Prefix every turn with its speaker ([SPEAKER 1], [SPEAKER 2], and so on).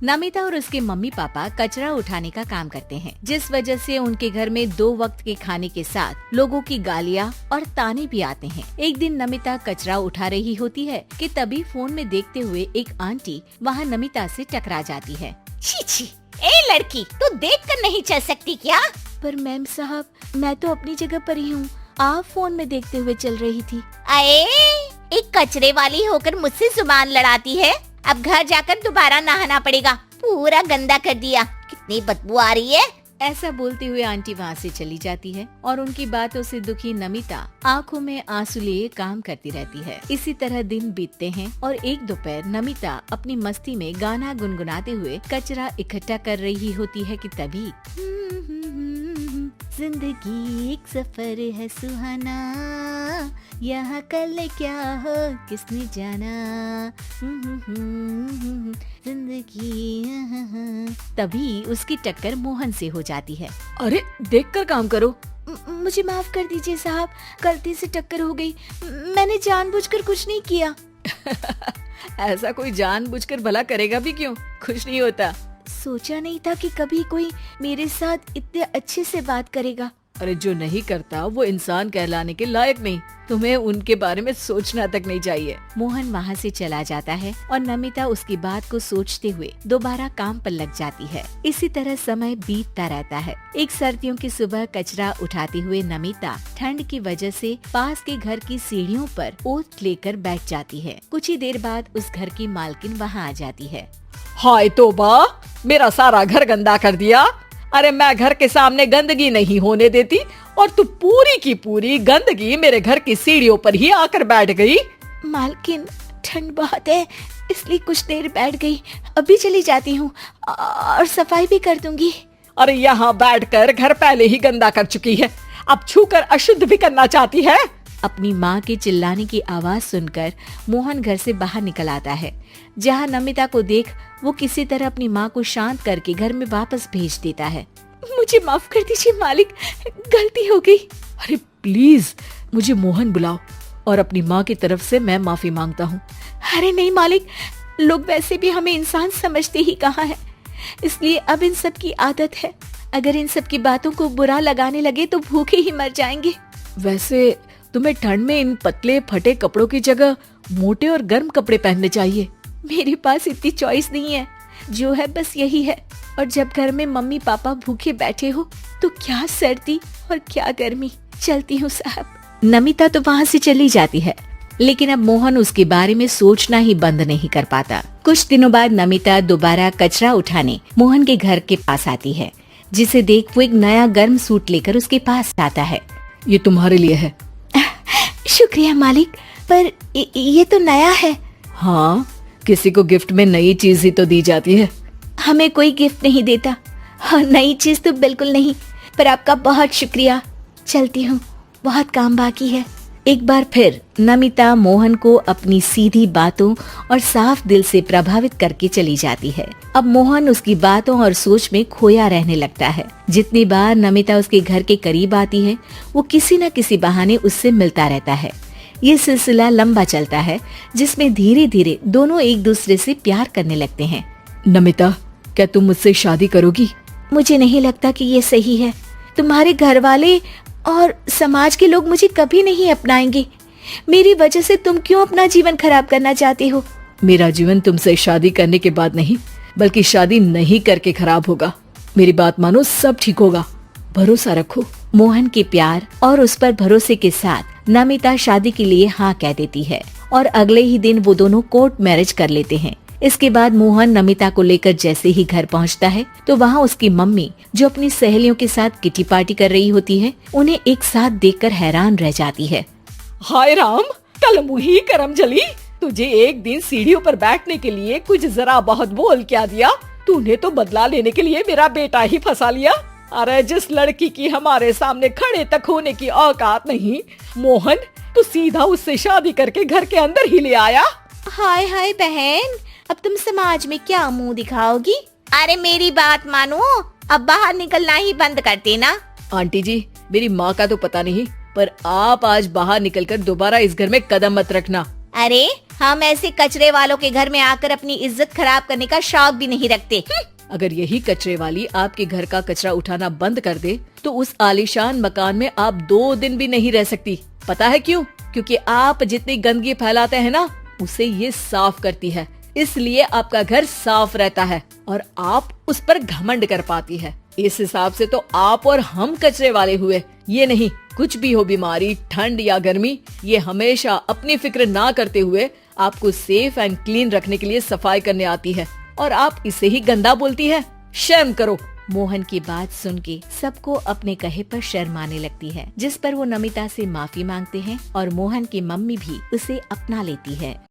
[SPEAKER 1] नमिता और उसके mummy papa कचरा उठाने का काम करते हैं, जिस वजह से उनके घर में 2 वक्त के खाने के साथ लोगों की गालियाँ और ताने भी आते हैं। एक दिन नमिता कचरा उठा रही होती है कि तभी फोन में देखते हुए एक आंटी वहाँ नमिता से टकरा जाती है।
[SPEAKER 2] छी छी, ए लड़की, तू देख कर नहीं चल सकती क्या?
[SPEAKER 1] पर मैम साहब, मैं तो अपनी जगह पर ही हूँ, आप फोन में देखते हुए चल रही थी।
[SPEAKER 2] अरे, एक कचरे वाली होकर मुझसे जुबान लड़ाती है। अब घर जाकर दोबारा नहाना पड़ेगा, पूरा गंदा कर दिया, कितनी बदबू आ रही है।
[SPEAKER 1] ऐसा बोलते हुए आंटी वहाँ से चली जाती है और उनकी बातों से दुखी नमिता आंखों में आंसू लिए काम करती रहती है। इसी तरह दिन बीतते हैं और एक दोपहर नमिता अपनी मस्ती में गाना गुनगुनाते हुए कचरा इकट्ठा कर रही होती है कि तभी जिंदगी एक सफर है सुहाना, यहाँ कल क्या हो किसने जाना, जिंदगी। तभी उसकी टक्कर मोहन से हो जाती है।
[SPEAKER 3] अरे देख कर काम करो।
[SPEAKER 1] मुझे माफ कर दीजिए साहब, गलती से टक्कर हो गई, मैंने जानबूझकर कुछ नहीं किया।
[SPEAKER 3] ऐसा कोई जानबूझकर भला करेगा भी क्यों, कुछ नहीं होता।
[SPEAKER 1] सोचा नहीं था कि कभी कोई मेरे साथ इतने अच्छे से बात करेगा।
[SPEAKER 3] अरे जो नहीं करता वो इंसान कहलाने के लायक नहीं, तुम्हें उनके बारे में सोचना तक नहीं चाहिए।
[SPEAKER 1] मोहन वहाँ से चला जाता है और नमिता उसकी बात को सोचते हुए दोबारा काम पर लग जाती है। इसी तरह समय बीतता रहता है। एक सर्दियों की सुबह कचरा उठाते हुए नमिता ठंड की वजह से पास के घर की सीढ़ियों पर ओत लेकर बैठ जाती है। कुछ ही देर बाद उस घर की मालकिन वहाँ आ जाती है।
[SPEAKER 3] हाय तौबा, मेरा सारा घर गंदा कर दिया। अरे मैं घर के सामने गंदगी नहीं होने देती और तू पूरी की पूरी गंदगी मेरे घर की सीढ़ियों पर ही आकर बैठ गई।
[SPEAKER 1] मालकिन, ठंड बहुत है इसलिए कुछ देर बैठ गई, अभी चली जाती हूँ और सफाई भी कर दूंगी।
[SPEAKER 3] अरे यहाँ बैठकर घर पहले ही गंदा कर चुकी है, अब छूकर अशुद्ध भी करना चाहती है।
[SPEAKER 1] अपनी माँ के चिल्लाने की आवाज सुनकर मोहन घर से बाहर निकल आता है, जहाँ नमिता को देख वो किसी तरह अपनी माँ को शांत करके घर में वापस भेज देता है। मुझे माफ कर दीजिए मालिक, गलती हो गई।
[SPEAKER 3] अरे प्लीज मुझे मोहन बुलाओ और अपनी माँ की तरफ से मैं माफी मांगता हूँ।
[SPEAKER 1] अरे नहीं मालिक, लोग वैसे भी हमें इंसान समझते ही कहाँ है, इसलिए अब इन सब की आदत है। अगर इन सब की बातों को बुरा लगाने लगे तो भूखे ही मर जाएंगे।
[SPEAKER 3] वैसे तुम्हें ठंड में इन पतले फटे कपड़ों की जगह मोटे और गर्म कपड़े पहनने चाहिए।
[SPEAKER 1] मेरे पास इतनी चॉइस नहीं है, जो है बस यही है। और जब घर में मम्मी पापा भूखे बैठे हो तो क्या सर्दी और क्या गर्मी। चलती हूँ साहब। नमिता तो वहाँ से चली जाती है, लेकिन अब मोहन उसके बारे में सोचना ही बंद नहीं कर पाता। कुछ दिनों बाद नमिता दोबारा कचरा उठाने मोहन के घर के पास आती है, जिसे देख वो एक नया गर्म सूट लेकर उसके पास आता है।
[SPEAKER 3] ये तुम्हारे लिए है।
[SPEAKER 1] शुक्रिया मालिक, पर ये तो नया है।
[SPEAKER 3] हाँ, किसी को गिफ्ट में नई चीज ही तो दी जाती है।
[SPEAKER 1] हमें कोई गिफ्ट नहीं देता। हाँ, नई चीज तो बिल्कुल नहीं, पर आपका बहुत शुक्रिया। चलती हूँ, बहुत काम बाकी है। एक बार फिर नमिता मोहन को अपनी सीधी बातों और साफ दिल से प्रभावित करके चली जाती है। अब मोहन उसकी बातों और सोच में खोया रहने लगता है। जितनी बार नमिता उसके घर के करीब आती है, वो किसी न किसी बहाने उससे मिलता रहता है। ये सिलसिला लंबा चलता है, जिसमें धीरे धीरे दोनों एक दूसरे से प्यार करने लगते हैं।
[SPEAKER 3] नमिता, क्या तुम मुझसे शादी करोगी?
[SPEAKER 1] मुझे नहीं लगता कि ये सही है। तुम्हारे घर वाले और समाज के लोग मुझे कभी नहीं अपनाएंगे। मेरी वजह से तुम क्यों अपना जीवन खराब करना चाहते हो?
[SPEAKER 3] मेरा जीवन तुमसे शादी करने के बाद नहीं, बल्कि शादी नहीं करके खराब होगा। मेरी बात मानो, सब ठीक होगा, भरोसा रखो।
[SPEAKER 1] मोहन के प्यार और उस पर भरोसे के साथ नमिता शादी के लिए हाँ कह देती है और अगले ही दिन वो दोनों कोर्ट मैरिज कर लेते हैं। इसके बाद मोहन नमिता को लेकर जैसे ही घर पहुंचता है तो वहाँ उसकी मम्मी, जो अपनी सहेलियों के साथ किटी पार्टी कर रही होती है, उन्हें एक साथ देखकर हैरान रह जाती है।
[SPEAKER 3] हाय राम, कल मुही करम जली, तुझे एक दिन सीढ़ियों पर बैठने के लिए कुछ जरा बहुत बोल क्या दिया। तूने तो बदला लेने के लिए मेरा बेटा ही फंसा लिया। अरे जिस लड़की की हमारे सामने खड़े तक होने की औकात नहीं, मोहन तू सीधा उससे शादी करके घर के अंदर ही ले आया।
[SPEAKER 1] हाय हाय बहन, अब तुम समाज में क्या मुंह दिखाओगी?
[SPEAKER 2] अरे मेरी बात मानो, अब बाहर निकलना ही बंद कर देना।
[SPEAKER 3] आंटी जी, मेरी माँ का तो पता नहीं, पर आप आज बाहर निकलकर दोबारा इस घर में कदम मत रखना।
[SPEAKER 2] अरे हम ऐसे कचरे वालों के घर में आकर अपनी इज्जत खराब करने का शौक भी नहीं रखते।
[SPEAKER 3] अगर यही कचरे वाली आपके घर का कचरा उठाना बंद कर दे तो उस आलीशान मकान में आप 2 दिन भी नहीं रह सकती। पता है क्यों? क्योंकि आप जितनी गंदगी फैलाते हैं ना, उसे ये साफ करती है, इसलिए आपका घर साफ रहता है और आप उस पर घमंड कर पाती है। इस हिसाब से तो आप और हम कचरे वाले हुए। ये नहीं, कुछ भी हो, बीमारी, ठंड या गर्मी, ये हमेशा अपनी फिक्र ना करते हुए आपको सेफ एंड क्लीन रखने के लिए सफाई करने आती है और आप इसे ही गंदा बोलती है। शर्म करो।
[SPEAKER 1] मोहन की बात सुन के सबको अपने कहे पर शर्म आने लगती है, जिस पर वो नमिता से माफी मांगते हैं और मोहन की मम्मी भी उसे अपना लेती है।